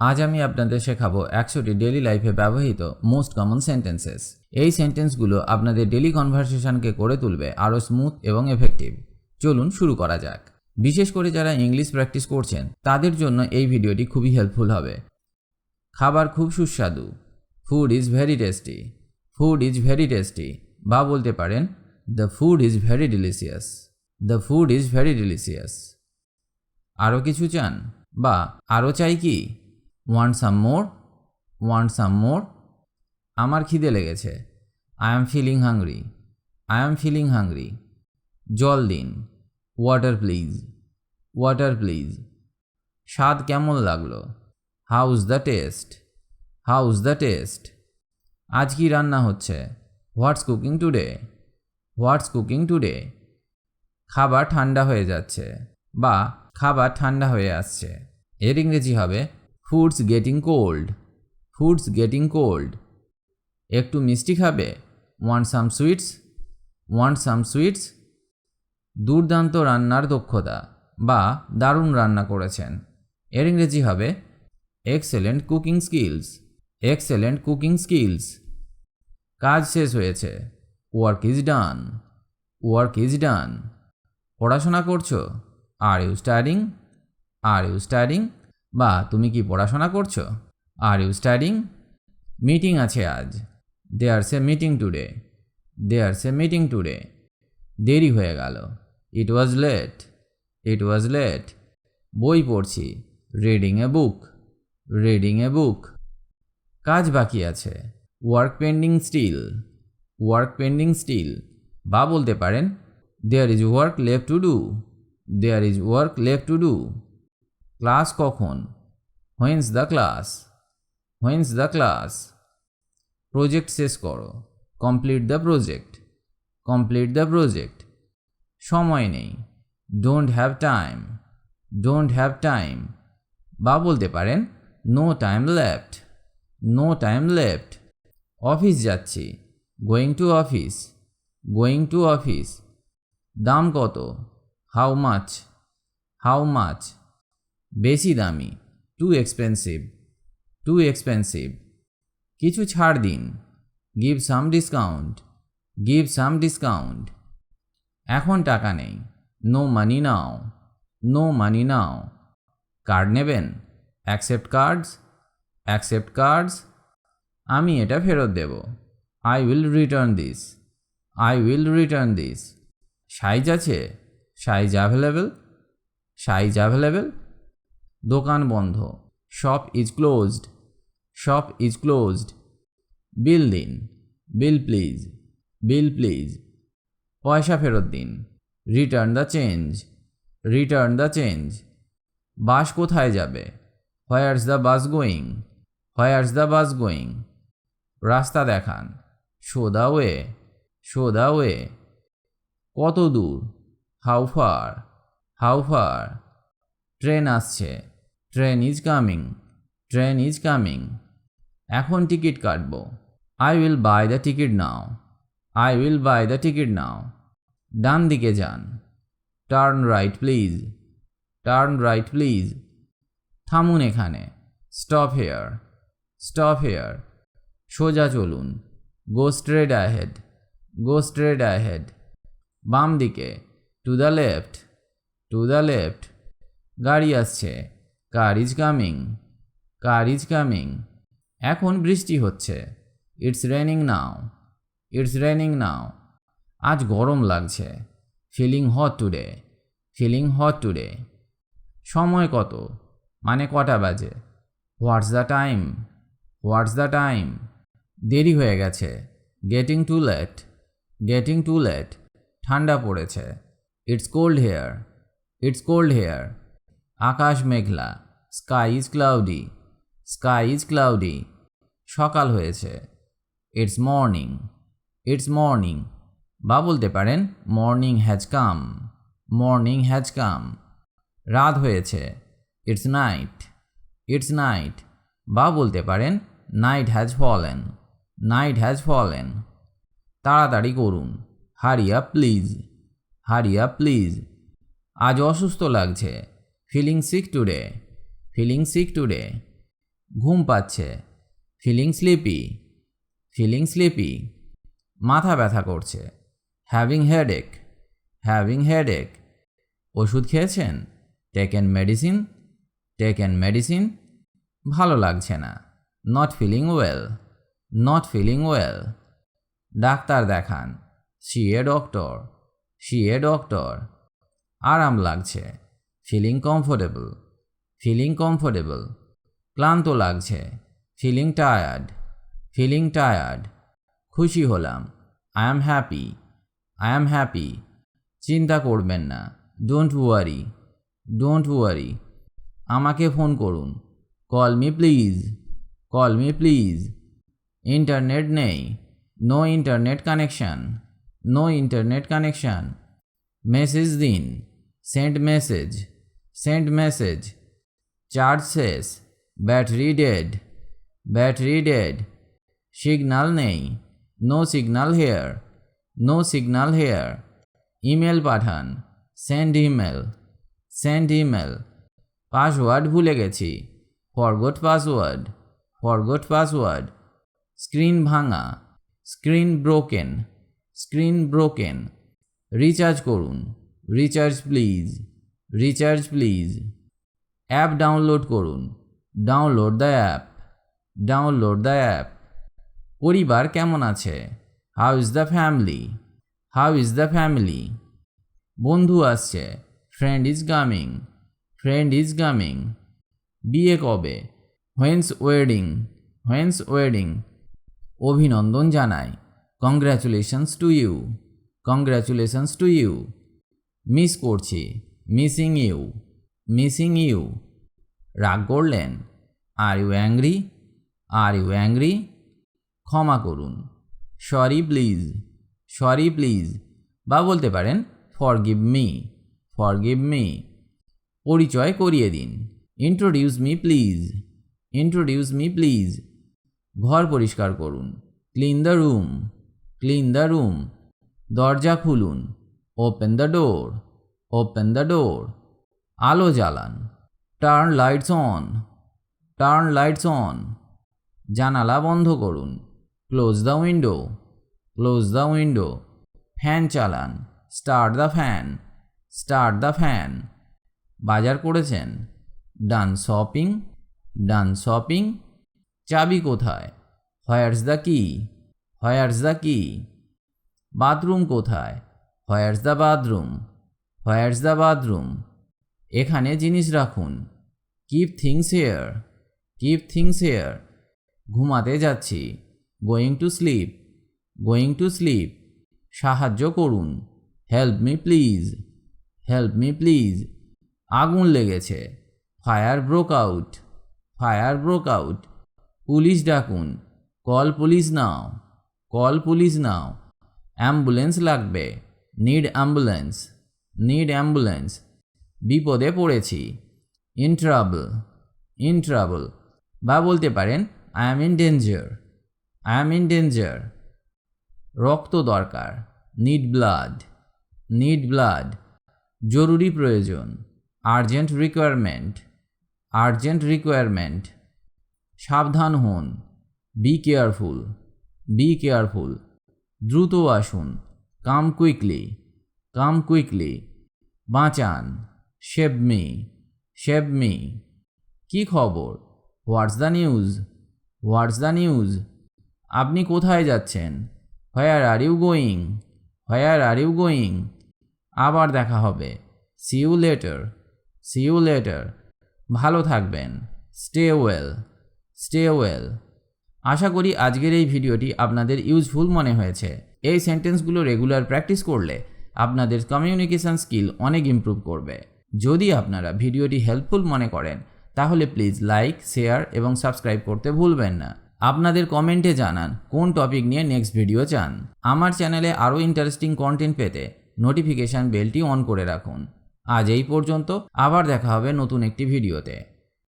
আজ আমি আপনাদের শেখাবো 100টি ডেইলি লাইফে ব্যবহৃত মোস্ট কমন সেন্টেন্সেস। এই সেন্টেন্সগুলো আপনাদের ডেইলি কনভারসেশনকে করে তুলবে আরও স্মুথ এবং এফেক্টিভ। চলুন শুরু করা যাক। বিশেষ করে যারা ইংলিশ প্র্যাকটিস করছেন তাদের জন্য এই ভিডিওটি খুবই হেল্পফুল হবে। খাবার খুব সুস্বাদু। Food is very tasty. Food is very tasty. বা বলতে পারেন the food is very delicious. The food is very delicious. আরও কিছু চান বা আরও চাই কি? Want some more? Want some more? আমার খিদে লেগেছে। I am feeling hungry. I am feeling hungry. জল দিন। Water please. Water please. স্বাদ কেমন লাগলো? How's the taste? How's the taste? আজ কি রান্না হচ্ছে? What's cooking today? What's cooking today? খাবার ঠান্ডা হয়ে যাচ্ছে বা খাবার ঠান্ডা হয়ে আসছে। এর ইংরেজি হবে Food's getting cold. Food's getting cold. একটু মিষ্টি খাবে? Want some sweets? Want some sweets? দুর্দান্ত রান্নার দক্ষতা বা দারুণ রান্না করেছেন। এর ইংরেজি হবে Excellent cooking skills. Excellent cooking skills. কাজ শেষ হয়েছে। Work is done. Work is done. পড়াশোনা করছো? Are you studying? Are you studying? বা তুমি কি পড়াশোনা করছো? Are you studying? মিটিং আছে আজ। There's a meeting today. There's a meeting today. দেরি হয়ে গেল। It was late. It was late. বই পড়ছি। Reading a book. Reading a book. কাজ বাকি আছে। Work pending still. Work pending still. বা বলতে পারেন there is work left to do. There is work left to do. Class কখন? When's the class? When's the class? Project শেষ করো। Complete the project. Complete the project. সময় নেই। Don't have time. Don't have time. বা বলতে পারেন no time left. No time left. Office যাচ্ছি। Going to office. Going to office. দাম কত? How much? How much? বেশি দামি। Too expensive. Too expensive. কিছু ছাড় দিন। Give some discount. Give some discount. এখন টাকা নেই। No money now. No money now. Card নেবেন? Accept cards. Accept cards. আমি এটা ফেরত দেব। I will return this. I will return this. Size আছে? Size available. Size available. দোকান বন্ধ। Shop is closed. Shop is closed. Bill দিন। Bill please. Bill please. পয়সা ফেরত দিন। Return the change. Return the change. Bus কোথায় যাবে? Where's the bus going? Where's the bus going? রাস্তা দেখান। Show the way. Show the way. কত দূর? How far? How far? Train আসছে। Train is coming. Train is coming. এখন ticket কাটব। I will buy the ticket now. I will buy the ticket now. ডান দিকে যান। Turn right please. Turn right please. থামুন এখানে। Stop here. Stop here. সোজা চলুন। Go straight ahead. Go straight ahead. বাম দিকে। To the left. To the left. গাড়ি আসছে। Car is coming. Car is coming. এখন বৃষ্টি হচ্ছে। It's raining now. It's raining now. আজ গরম লাগছে। Feeling hot today. Feeling hot today. সময় কত? মানে কটা বাজে? What's the time? What's the time? দেরি হয়ে গেছে। Getting too late. Getting too late. ঠান্ডা পড়েছে। It's cold here. It's cold here. আকাশ মেঘলা। Sky is cloudy. Sky is cloudy. সকাল হয়েছে। It's morning. It's morning. বা বলতে পারেন morning has come. Morning has come. রাত হয়েছে। It's night. It's night. বা বলতে পারেন night has fallen. Night has fallen. তাড়াতাড়ি করুন। Hurry up please. Hurry up please. আজ অসুস্থ লাগছে। Feeling sick today. Feeling sick today. ঘুম পাচ্ছে, ফিলিং স্লিপি, ফিলিং স্লিপি। মাথা ব্যথা করছে, হ্যাভিং হেডেক, হ্যাভিং হেডেক। ওষুধ খেয়েছেন, টেকেন মেডিসিন, টেকেন মেডিসিন। ভালো লাগছে না, not feeling well, not feeling well. ডাক্তার দেখান, see a doctor, see a doctor. আরাম লাগছে, ফিলিং কমফোর্টেবল, ফিলিং কমফোর্টেবল। ক্লান্ত লাগছে, ফিলিং টায়ার্ড, ফিলিং টায়ার্ড। খুশি হলাম, I am happy, I am happy. চিন্তা করবেন না, ডোন্ট ওয়ারি, ডোন্ট ওয়ারি। আমাকে ফোন করুন, call me please, call me please. Internet নেই, no internet connection, no internet connection. Message দিন, send message, send message. Charge শেষ, battery dead, battery dead. Signal নেই, no signal here, no signal here. Email পাঠান, send email, send email. Password ভুলে গেছি, forgot password, forgot password. Screen ভাঙা, screen broken, screen broken. Recharge করুন, recharge please, recharge please. App download করুন, download the app, download the app. পরিবার কেমন আছে, how is the family, how is the family. বন্ধু আসছে, friend is coming, friend is coming. বিয়ে কবে, when's wedding, when's wedding. অভিনন্দন জানাই, congratulations to you, congratulations to you. Miss করছি, মিসিং ইউ, মিসিং ইউ। রাগ করলেন, are you angry, are you angry. ক্ষমা করুন, সরি প্লিজ, সরি প্লিজ। বা বলতে পারেন ফরগিভ মি, ফরগিভ মি। পরিচয় করিয়ে দিন, introduce me please, introduce me please. ঘর পরিষ্কার করুন, clean the room, clean the room. দরজা খুলুন, open the door, open the door. আলো জ্বালান, turn lights on, turn lights on. জানালা বন্ধ করুন, close the window, close the window. Fan চালান, start the fan, start the fan. বাজার করেছেন, ডান শপিং, ডান শপিং। চাবি কোথায়, হোয়ারস দ্য কি, হোয়ারস দ্য কি। বাথরুম কোথায়, where's the bathroom, where's the bathroom. এখানে জিনিস রাখুন, keep things here, keep things here. ঘুমাতে যাচ্ছি, going to sleep, going to sleep. সাহায্য করুন, help me please, help me please. আগুন লেগেছে, fire broke out, fire broke out. Police ডাকুন, call police now, call police now. Ambulance লাগবে, need ambulance, need ambulance. বিপদে পড়েছি, ইন ট্রাবল, ইন ট্রাবল। বা বলতে পারেন I am in danger, I am in danger. রক্ত দরকার, নিড ব্লাড, নিড ব্লাড। জরুরি প্রয়োজন, আর্জেন্ট রিকোয়ারমেন্ট, আর্জেন্ট রিকোয়ারমেন্ট। সাবধান হন, বি কেয়ারফুল, বি কেয়ারফুল। দ্রুত আসুন, কাম কুইকলি, কাম কুইকলি। বাঁচান, সেভ মি, সেভ মি। কী খবর, what's the news, what's the news. আপনি কোথায় যাচ্ছেন, where are you going, where are you going. আবার দেখা হবে, see you later, see you later. ভালো থাকবেন, স্টে ওয়েল, স্টে ওয়েল। আশা করি আজকের এই ভিডিওটি আপনাদের ইউজফুল মনে হয়েছে। এই সেন্টেন্সগুলো রেগুলার প্র্যাকটিস করলে আপনাদের কমিউনিকেশন স্কিল অনেক ইমপ্রুভ করবে। যদি আপনারা ভিডিওটি হেল্পফুল মনে করেন তাহলে প্লিজ লাইক, শেয়ার এবং সাবস্ক্রাইব করতে ভুলবেন না। আপনাদের কমেন্টে জানান কোন টপিক নিয়ে নেক্সট ভিডিও চান। আমার চ্যানেলে আরও ইন্টারেস্টিং কন্টেন্ট পেতে নোটিফিকেশান বেলটি অন করে রাখুন। আজ এই পর্যন্ত, আবার দেখা হবে নতুন একটি ভিডিওতে।